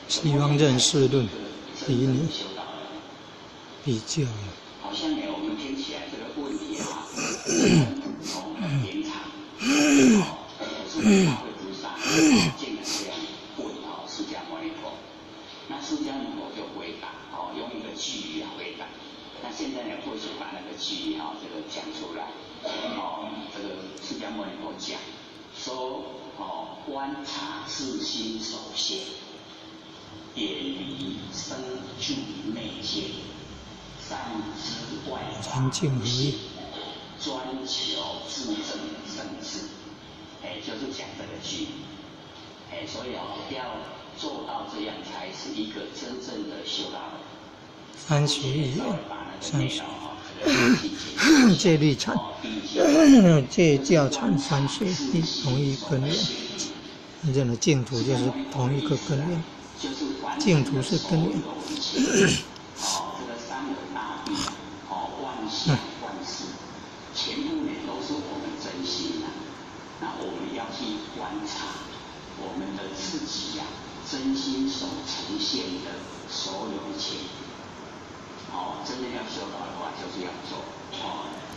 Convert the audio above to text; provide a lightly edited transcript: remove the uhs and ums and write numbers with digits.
希望认识论比你比较。好像呢，我们听起来这个问题啊，很平常。可是大会之上竟然这样问释迦牟尼佛，那释迦牟尼佛就回答用一个句语来回答。那现在呢，或许把那个句语这个讲出来。这个释迦牟尼佛讲说观察自心所现，远离生住内界，三知外法无性，专求自证圣智。就是讲这个句。所以要做到这样，才是一个真正的修道人。戒律禅、戒教禅三学同一根源。认为净土就是同一个根源，净土是根源。这个三有大地，万象万事，全部呢都是我们真心的。那我们要去观察我们的自己真心所持